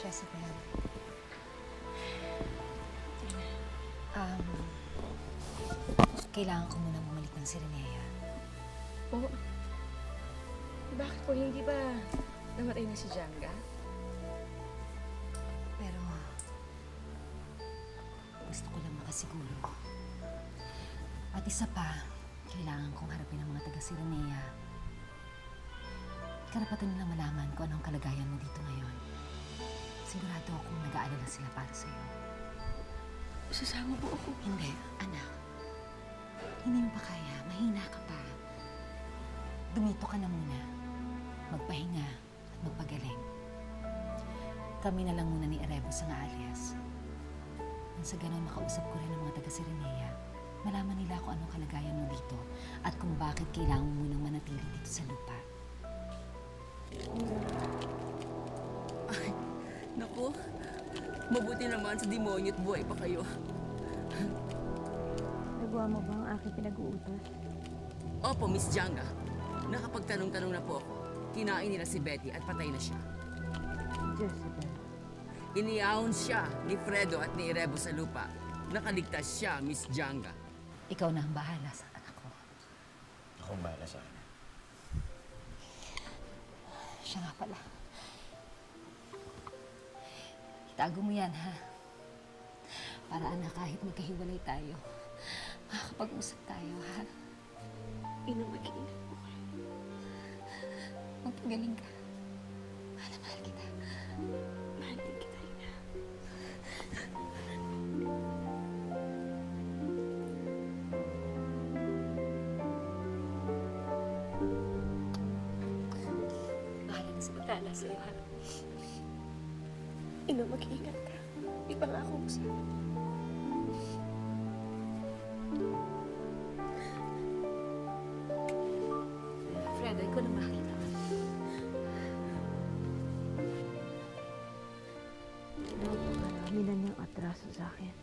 Jezebel. Kailangan ko muna bumalik ng Sirenea. Oh, bakit po? Hindi ba namatay na si Janga? Pero gusto ko lang makasiguro. At isa pa, kailangan kong harapin ang mga taga-Sirenea. Karapatan nilang malaman kung anong kalagayan mo dito ngayon. Sigurado akong nag-aalala sila para sa'yo. Sasama po ako. Hindi, anak. Hindi mo pa kaya. Mahina ka pa. Dumito ka na muna. Magpahinga at magpagaling. Kami na lang muna ni Erebos ang aalis. Nang sa ganun, makausap ko rin ang mga taga-Sirenea. Malaman nila kung anong kalagayan mo dito at kung bakit kailangan mo munang manatili dito sa lupa. Ay, naku. Mabuti naman sa demonyo at buhay pa kayo. Nagawa mo ba ang aking pinag-uutos? Opo, Miss Janga. Nakapagtanong-tanong na po ako. Kinain nila si Betty at patay na siya. Jezebel. Iniahon siya ni Fredo at ni Erebo sa lupa. Nakaligtas siya, Miss Janga. Ikaw na ang bahala sa anak ko. Ako ang bahala sa akin. Siya nga pala. Itago mo yan, ha? Para anak, kahit magkahiwalay tayo, makakapag-usap tayo, ha? Ina, mag-iingat po kayo. Magpagaling ka. Mahal na mahal kita. Mahal din kita, Ina. Bahala na sa pagtala sa'yo, ha? Ina, mag-iingat ka. Ipangako mo sa akin. Fredo, ikaw na makita. Napakarami na niyang atraso sa akin.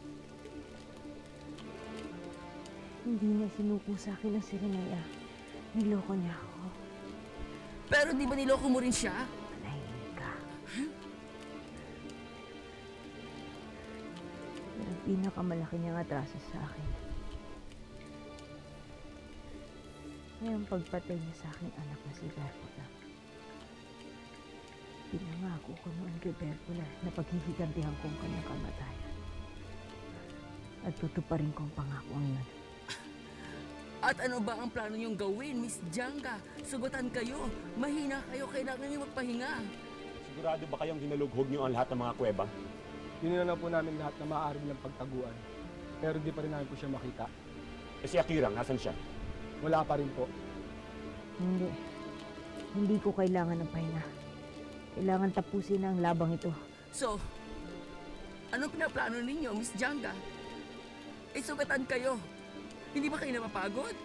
Hindi niya sinuko sa akin ang Sirenea. Niloko niya ako. Pero di ba niloko mo rin siya? Manahimik ka. Pero ang pinakamalaki niyang atraso sa akin ay ang pagpatay niya sa aking anak na si Berkola. Pinangako ko noon kay Berkola na paghihigantihan ko ang kanyang kamatayan. At tutuparin ko ang pangakong yun. At ano ba ang plano niyong gawin, Miss Janga? Sugutan kayo. Mahina kayo. Kailangan niyo magpahinga. Sigurado ba kayong hinalughog niyo ang lahat ng mga kuweba? Tinignan na po namin lahat na maaari nilang pagtaguan. Pero di pa rin namin po siya makita. Eh si Akira, nasan siya? Wala pa rin po. Hindi. Hindi ko kailangan ng pahinga. Kailangan tapusin na ang labang ito. So, anong pinaplano ninyo, Miss Janga? Sugatan kayo. Hindi ba kayo napapagod?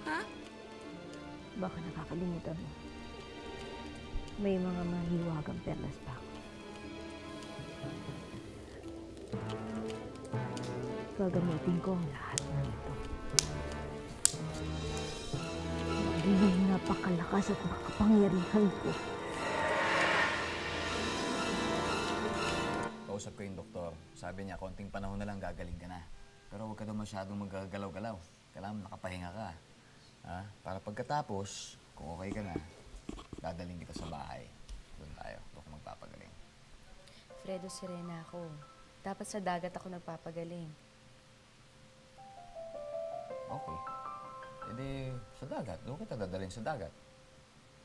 Ha? Baka nakakalimutan mo. May mga mahiwagang perlas pa ako. Gagamitin ko ang lahat ng ito. Magiging napakalakas at makapangyarihan ko. Kausap ko yung doktor. Sabi niya, konting panahon na lang gagaling ka na. Pero huwag ka daw masyadong magagalaw-galaw. Kailangan nakapahinga ka. Ha? Para pagkatapos, kung okay ka na, dadaling kita sa bahay. Doon tayo. Doon ako magpapagaling. Fredo, sirena ako. Dapat sa dagat ako nagpapagaling. Okay. E di, sa dagat. Doon kita dadaling sa dagat.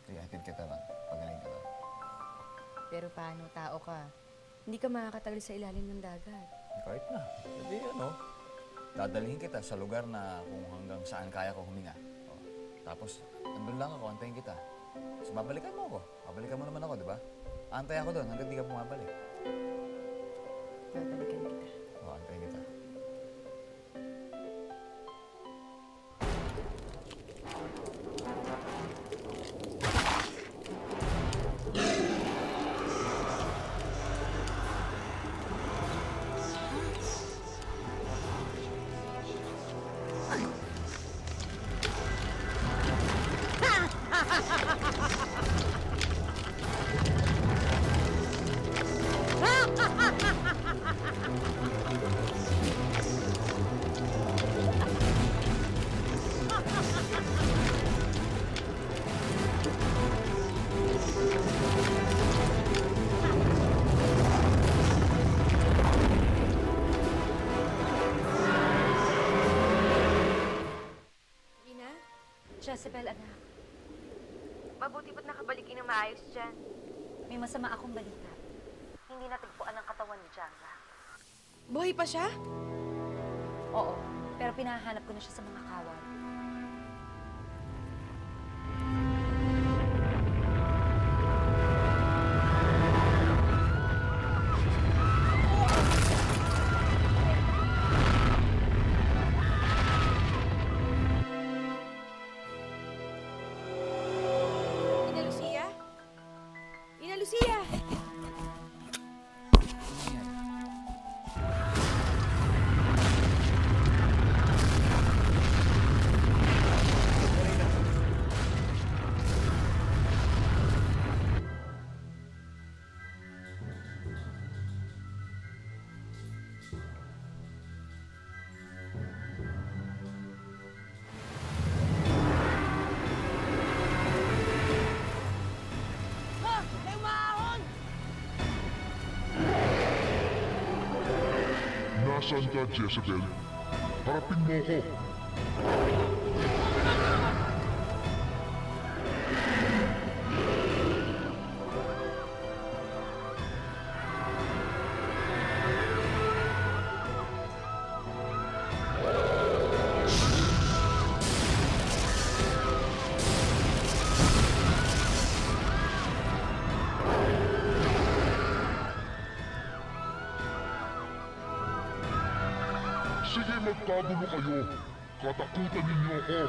Sige, hatid kita lang. Pagaling ka doon. Pero paano, tao ka? Hindi ka makakatagal sa ilalim ng dagat. Kahit na. E di, dadalhin kita sa lugar na kung hanggang saan kaya ko huminga. O, tapos, nandun lang ako, antayin kita. Tapos babalikan mo ako. Babalikan mo naman ako, di ba? Antay ako doon hanggang di ka pumabalik. Babalikan kita. O, antayin kita. Jezebel, anak. Mabuti ba't nakabalik ng maayos dyan? May masama akong balita. Hindi natagpuan ang katawan ni Janga. Buhay pa siya? Oo, pero pinahanap ko na siya sa mga kawal. Ina Lucia? Ina Lucia! Nasaan ka, Jezebel? Harapin mo ko! Sige, magkagulo kayo. Katakutan ninyo ako.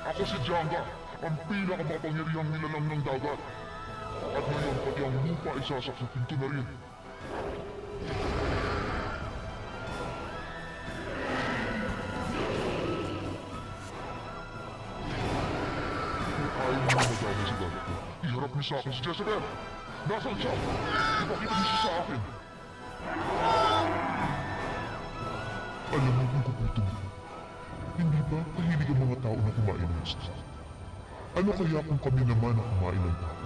Ako si Janga, ang pinakamakapangyarihang nilalang ng dagat. At ngayon, pati ang lupa ay sasaksakin ko na rin. Ayaw mo madami sa dagat ko. Iharap niyo sa akin si Jezebel. Nasaan siya? Ipakita niyo siya sa akin. Alam mo kung kaputo mo. Hindi ba kahilig ang mga tao na kumain ng isda? Ano kaya kung kami naman ang kumain ng tao?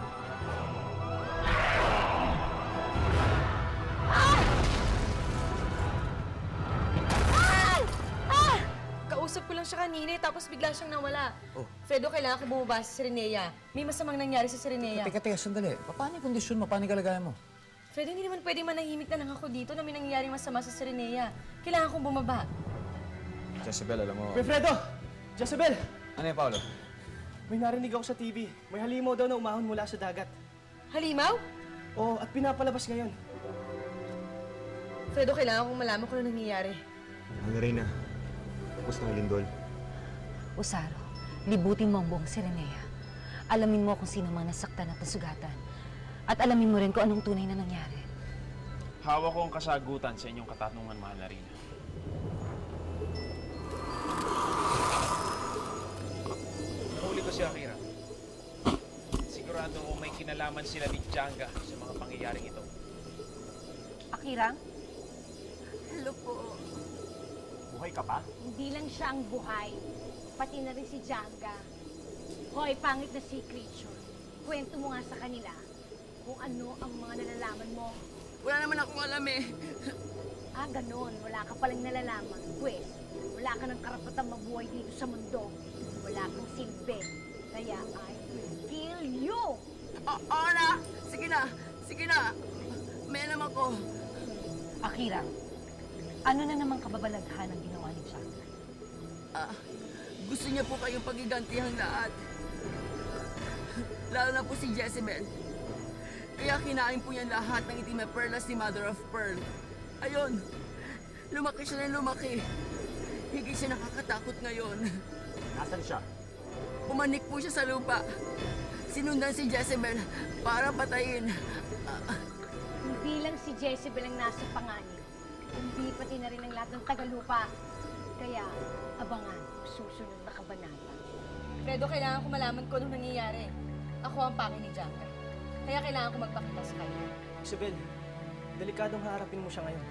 Kausap ko lang siya kanina tapos bigla siyang nawala. Oh. Fredo, kailangan ko bumaba sa Serenea. May masamang nangyari sa Serenea. Teka, sandali. Paano yung kondisyon mo? Paano yung kalagayan mo? Fredo, hindi naman pwedeng manahimik na lang ako dito na may nangyaring masama sa Serenea. Kailangan kong bumaba. Jezebel, alam mo... Wilfredo! Jezebel! Ano yan, Paolo? May narinig ako sa TV. May halimaw daw na umahon mula sa dagat. Halimaw? Oo, at pinapalabas ngayon. Fredo, kailangan kong malaman kung ano nangyayari. Ano rin na? Tapos ng lindol. Usaro, libutin mo ang buong Serenea. Alamin mo kung sino mga nasaktan at nasugatan. At alamin mo rin kung anong tunay na nangyari. Hawak ko ang kasagutan sa inyong katanungan, mahal na Rina. Nahuli ko si Akira. Sigurado ko may kinalaman sila ni Janga sa mga pangyayaring ito. Akira, Hello po. Buhay ka pa? Hindi lang siya ang buhay, pati na rin si Janga. Hoy, pangit na sea creature. Kwento mo nga sa kanila kung ano ang mga nalalaman mo. Wala naman akong alam eh. Ah, ganon. Wala ka palang nalalaman. Pwes, wala ka ng karapatang mabuhay dito sa mundo. Wala kang silbi. Kaya I will kill you! Oo na! Sige na! Sige na! May alam ako. Akira, ano na namang kababalaghan ang ginawa ni Janga? Gusto niya po kayong pagigantihang lahat. Lalo na po si Jezebel. Kaya kinain po niya lahat ng itim na perlas ni Mother of Pearl. Ayun, lumaki siya ng lumaki. Higit siya nakakatakot ngayon. Nasaan siya? Pumanik po siya sa lupa. Sinundan si Jezebel para patayin. Hindi lang si Jezebel ang nasa panganib, kundi pati na rin ang lahat ng tagalupa. Kaya, abangan ang susunod na kabanata. Fredo, kailangan ko malaman kung anong nangyayari. Ako ang pangin ni Janga. Kaya kailangan ko magpakita sa kanya. Isabel, delikadong harapin mo siya ngayon.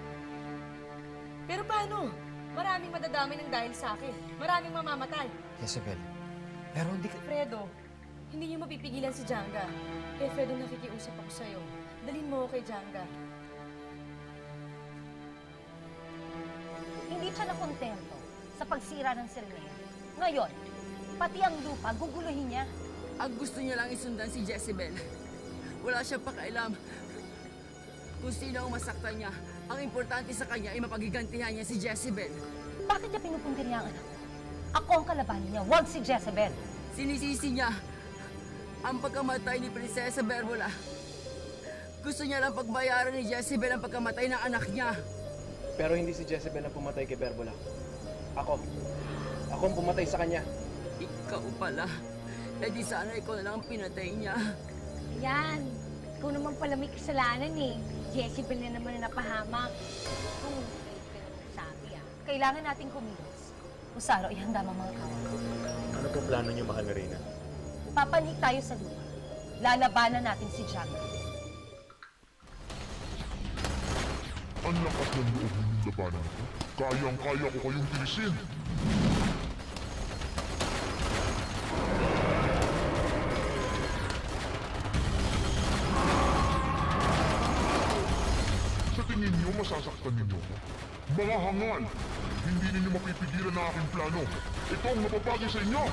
Pero paano? Maraming madadami ng dahil sa akin. Maraming mamamatay. Jezebel, pero hindi ka... Fredo, hindi niyo mapipigilan si Janga. Eh, Fredo, nakikiusap ako sa'yo. Dalhin mo kay Janga. Hindi siya nakontento sa pagsira ng Serenea. Ngayon, pati ang lupa, guguluhin niya. Ang gusto niya lang isundan si Jezebel. Wala siyang pakailam kung sino ang masaktan niya. Ang importante sa kanya ay mapagigantihan niya si Jezebel. Bakit niya pinupuntir niya ang anak ko? Ako ang kalaban niya, huwag si Jezebel. Sinisisi niya ang pagkamatay ni Prinsesa Berbula. Gusto niya lang pagbayaran ni Jezebel ang pagkamatay ng anak niya. Pero hindi si Jezebel ang pumatay kay Berbula. Ako. Ako ang pumatay sa kanya. Ikaw pala. Eh di sana ikaw na lang ang pinatay niya. Yan. Ikaw naman pala may kasalanan eh. Jezebel na naman na napahamak. Kung sabi Kailangan nating kumilos. Usaro, ihanda mo mga kawan. Ano pong plano niyo, mahal na Reyna? Papanik tayo sa lupa. Lalabanan natin si Janga. Ang lakas ng loob ninyong labanan ko. Kayang-kaya ko kayong tirisin. Sa tingin niyo, masasaktan ninyo ko. Mga hangal! Hindi ninyo mapipigilan ang aking plano. Ito ang mapapagay sa inyo!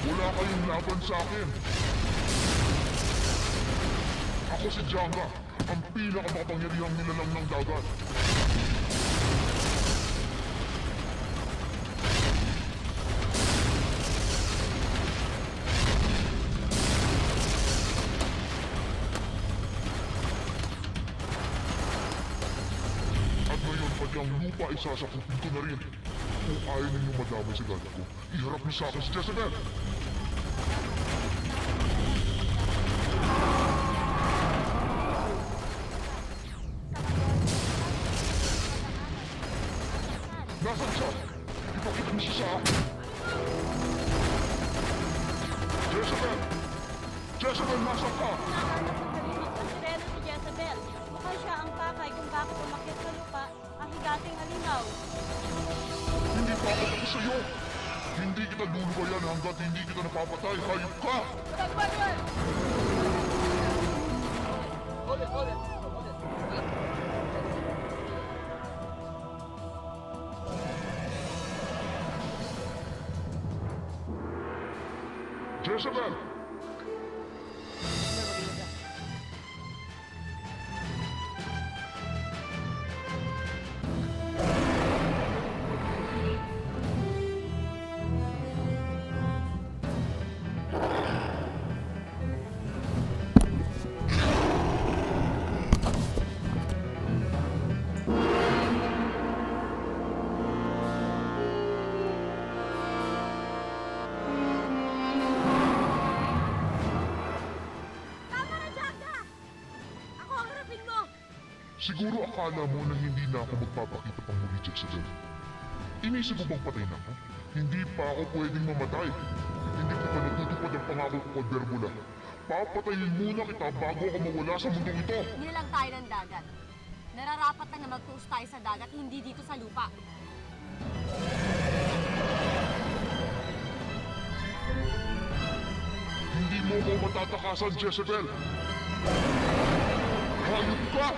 Wala kayong laban sa akin. Ako si Janga, ang pinakamakapangyarihang nilalang ng dagat. At ngayon, pati ang lupa ay sasakupin ko na rin. Kung ayaw ninyo madamay sa galit ko, iharap niyo sa akin si Jezebel! Nasaan siya? Ipakita mo siya sa akin! Jezebel! Jezebel, nasaan ka? Pero si Jezebel, mukhang siya ang pakay kung bakit umakyat sa lupa ang higating alinaw. Hindi pa ako tapos sa'yo! Hindi kita lulubayan hanggat hindi kita napapatay! Hayop ka! Hold it! Jezebel! Siguro akala mo na hindi na ako magpapakita pang muli, Jezebel. Inisip mo bang patay na ako? Hindi pa ako pwedeng mamatay. Hindi ko pa natutupad ang pangako ko kay Berbula. Papatayin muna kita bago ako mawala sa mundong ito. Hindi lang tayo ng dagat. Nararapat na magtuos tayo sa dagat, hindi dito sa lupa. Hindi mo ko matatakasan, Jezebel! Hayop ka!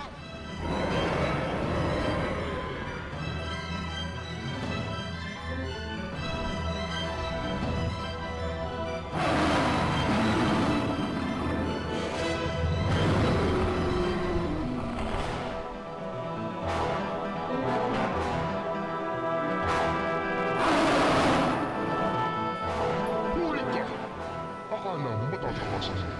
Huli ka! Akala mo matatakasan mo?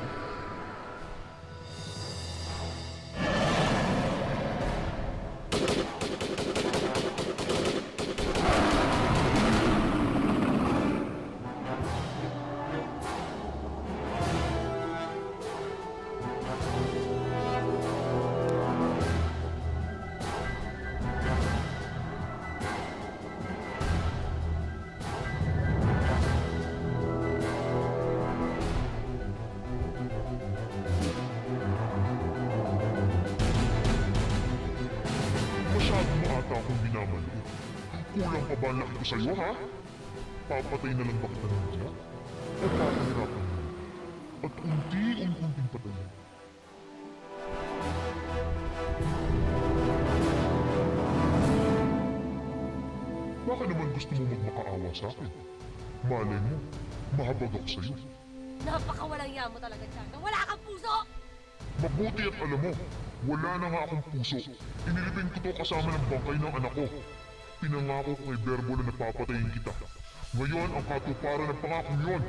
Masyado mo ata akong binamaliit. Kulang pa ba ang laki ko sa'yo, ha? Papatay na lang ba kita ng tiyak? O papahirapan mo? At Baka naman gusto mo magmakaawa sa akin. Malay mo, mahabag ako sa'yo. Napakawalang iya mo talaga, Tiyaga. Wala kang puso! Mabuti at alam mo, wala na nga akong puso. Inilibing ko to kasama ng bangkay ng anak ko. Pinangako ko kay Berbola na papatayin kita. Ngayon ang katuparan ng pangakong yon.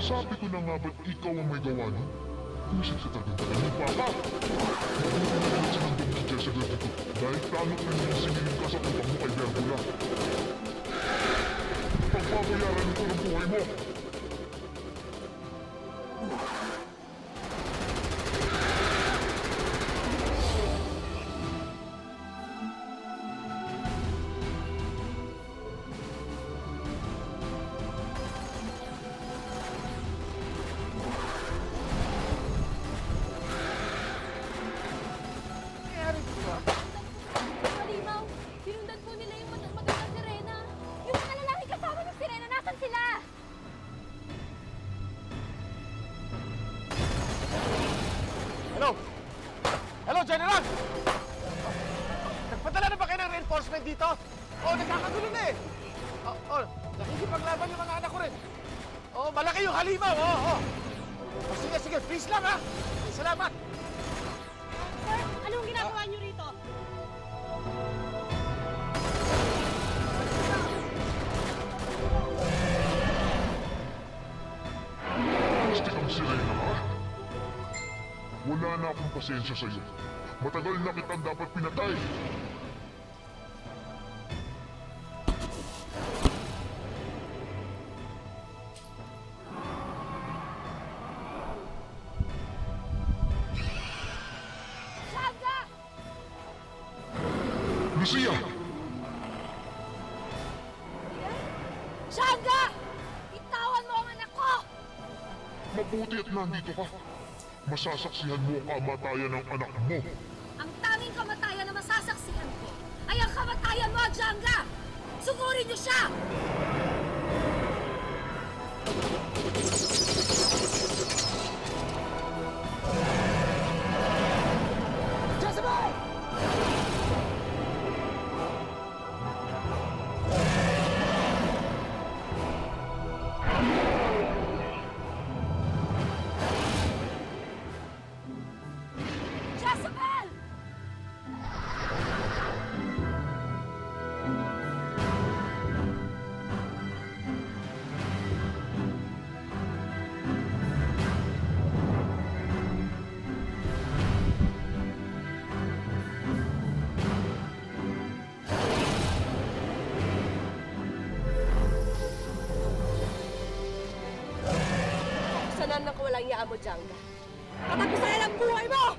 Sabi ko na nga ba't ikaw ang may gawa nun? Isip sa tagal-tagal mo pa ka! Mabuti na naman sinandong si Jezebel dito dahil tanong na niya sinilin ka sa utang mo kay Berbola. Pagbabayaran ito ng buhay mo! Malimaw! Sinundan po nila yung magandang sirena! Yung mga lalaki kasama ng sirena, nasan sila? Hello? Hello, General! Nagpadala na ba kayo ng reinforcement dito? Nagkakagulo na eh! Nakikipaglaban yung mga anak ko rin. Malaki yung halimaw, sige, please lang ha! Salamat! Sir, anong ginagawa niyo rito? Plastic ang sirena ka? Wala na akong pasensya sa'yo. Matagal na kitang dapat pinatay. Tiyaga! Lucia! Tiyaga! Itawan mo ang anak ko! Mabuti at nandito ka. Masasaksihan mo ang kamatayan ng anak mo. Ang tanging kamatayan na masasaksihan ko ay ang kamatayan mo, Janga! Sugurin niyo siya! Jezebel! Jezebel! Sanan ng kawalang iya mo, Janga. Katapusan ang buhay mo!